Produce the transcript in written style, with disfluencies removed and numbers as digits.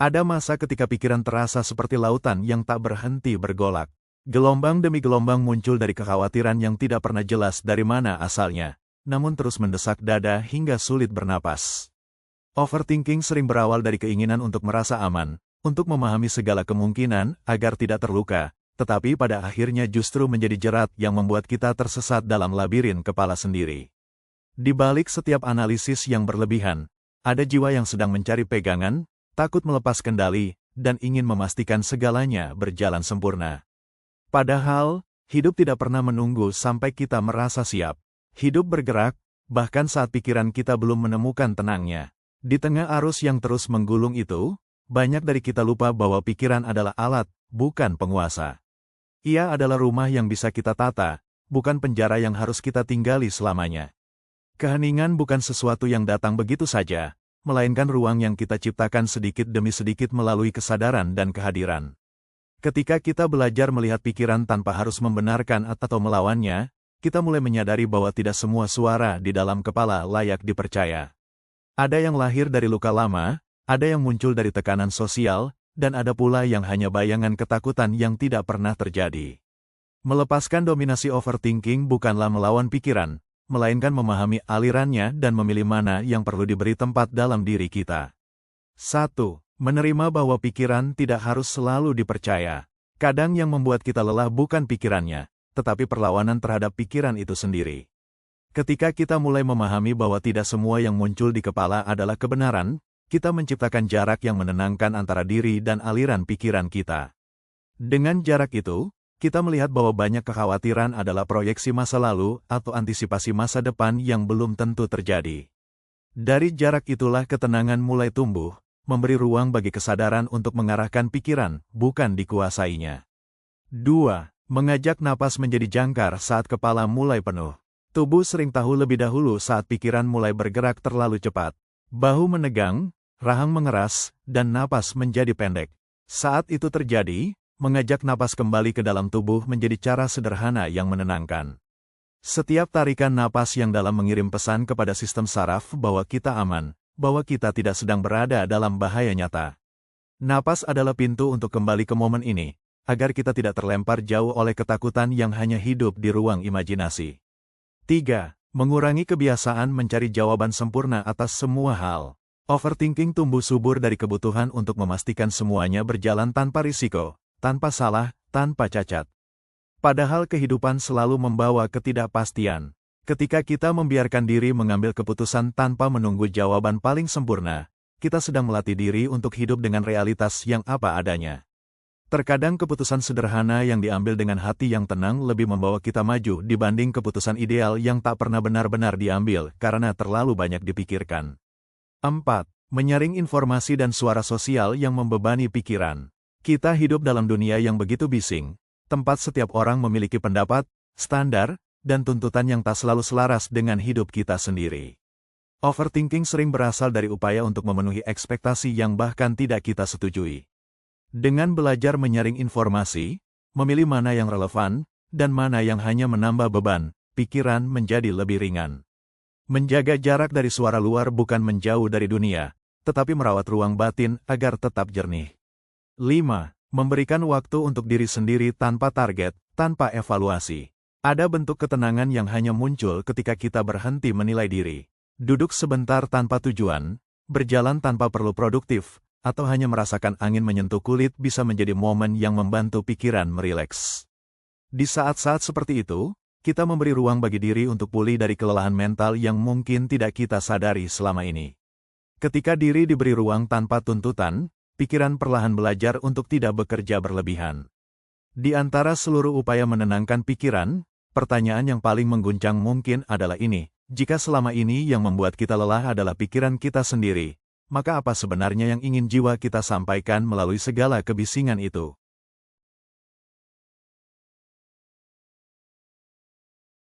Ada masa ketika pikiran terasa seperti lautan yang tak berhenti bergolak. Gelombang demi gelombang muncul dari kekhawatiran yang tidak pernah jelas dari mana asalnya, namun terus mendesak dada hingga sulit bernapas. Overthinking sering berawal dari keinginan untuk merasa aman, untuk memahami segala kemungkinan agar tidak terluka, tetapi pada akhirnya justru menjadi jerat yang membuat kita tersesat dalam labirin kepala sendiri. Di balik setiap analisis yang berlebihan, ada jiwa yang sedang mencari pegangan, takut melepas kendali, dan ingin memastikan segalanya berjalan sempurna. Padahal, hidup tidak pernah menunggu sampai kita merasa siap. Hidup bergerak, bahkan saat pikiran kita belum menemukan tenangnya. Di tengah arus yang terus menggulung itu, banyak dari kita lupa bahwa pikiran adalah alat, bukan penguasa. Ia adalah rumah yang bisa kita tata, bukan penjara yang harus kita tinggali selamanya. Keheningan bukan sesuatu yang datang begitu saja, melainkan ruang yang kita ciptakan sedikit demi sedikit melalui kesadaran dan kehadiran. Ketika kita belajar melihat pikiran tanpa harus membenarkan atau melawannya, kita mulai menyadari bahwa tidak semua suara di dalam kepala layak dipercaya. Ada yang lahir dari luka lama, ada yang muncul dari tekanan sosial, dan ada pula yang hanya bayangan ketakutan yang tidak pernah terjadi. Melepaskan dominasi overthinking bukanlah melawan pikiran, melainkan memahami alirannya dan memilih mana yang perlu diberi tempat dalam diri kita. 1. Menerima bahwa pikiran tidak harus selalu dipercaya. Kadang yang membuat kita lelah bukan pikirannya, tetapi perlawanan terhadap pikiran itu sendiri. Ketika kita mulai memahami bahwa tidak semua yang muncul di kepala adalah kebenaran, kita menciptakan jarak yang menenangkan antara diri dan aliran pikiran kita. Dengan jarak itu, kita melihat bahwa banyak kekhawatiran adalah proyeksi masa lalu atau antisipasi masa depan yang belum tentu terjadi. Dari jarak itulah ketenangan mulai tumbuh, memberi ruang bagi kesadaran untuk mengarahkan pikiran, bukan dikuasainya. 2. Mengajak napas menjadi jangkar saat kepala mulai penuh. Tubuh sering tahu lebih dahulu saat pikiran mulai bergerak terlalu cepat. Bahu menegang, rahang mengeras, dan napas menjadi pendek. Saat itu terjadi, mengajak napas kembali ke dalam tubuh menjadi cara sederhana yang menenangkan. Setiap tarikan napas yang dalam mengirim pesan kepada sistem saraf bahwa kita aman, bahwa kita tidak sedang berada dalam bahaya nyata. Napas adalah pintu untuk kembali ke momen ini, agar kita tidak terlempar jauh oleh ketakutan yang hanya hidup di ruang imajinasi. 3. Mengurangi kebiasaan mencari jawaban sempurna atas semua hal. Overthinking tumbuh subur dari kebutuhan untuk memastikan semuanya berjalan tanpa risiko, tanpa salah, tanpa cacat. Padahal kehidupan selalu membawa ketidakpastian. Ketika kita membiarkan diri mengambil keputusan tanpa menunggu jawaban paling sempurna, kita sedang melatih diri untuk hidup dengan realitas yang apa adanya. Terkadang keputusan sederhana yang diambil dengan hati yang tenang lebih membawa kita maju dibanding keputusan ideal yang tak pernah benar-benar diambil karena terlalu banyak dipikirkan. 4. Menyaring informasi dan suara sosial yang membebani pikiran. Kita hidup dalam dunia yang begitu bising, tempat setiap orang memiliki pendapat, standar, dan tuntutan yang tak selalu selaras dengan hidup kita sendiri. Overthinking sering berasal dari upaya untuk memenuhi ekspektasi yang bahkan tidak kita setujui. Dengan belajar menyaring informasi, memilih mana yang relevan, dan mana yang hanya menambah beban, pikiran menjadi lebih ringan. Menjaga jarak dari suara luar bukan menjauh dari dunia, tetapi merawat ruang batin agar tetap jernih. 5. Memberikan waktu untuk diri sendiri tanpa target, tanpa evaluasi. Ada bentuk ketenangan yang hanya muncul ketika kita berhenti menilai diri. Duduk sebentar tanpa tujuan, berjalan tanpa perlu produktif, atau hanya merasakan angin menyentuh kulit bisa menjadi momen yang membantu pikiran merileks. Di saat-saat seperti itu, kita memberi ruang bagi diri untuk pulih dari kelelahan mental yang mungkin tidak kita sadari selama ini. Ketika diri diberi ruang tanpa tuntutan, pikiran perlahan belajar untuk tidak bekerja berlebihan. Di antara seluruh upaya menenangkan pikiran, pertanyaan yang paling mengguncang mungkin adalah ini: jika selama ini yang membuat kita lelah adalah pikiran kita sendiri, maka apa sebenarnya yang ingin jiwa kita sampaikan melalui segala kebisingan itu?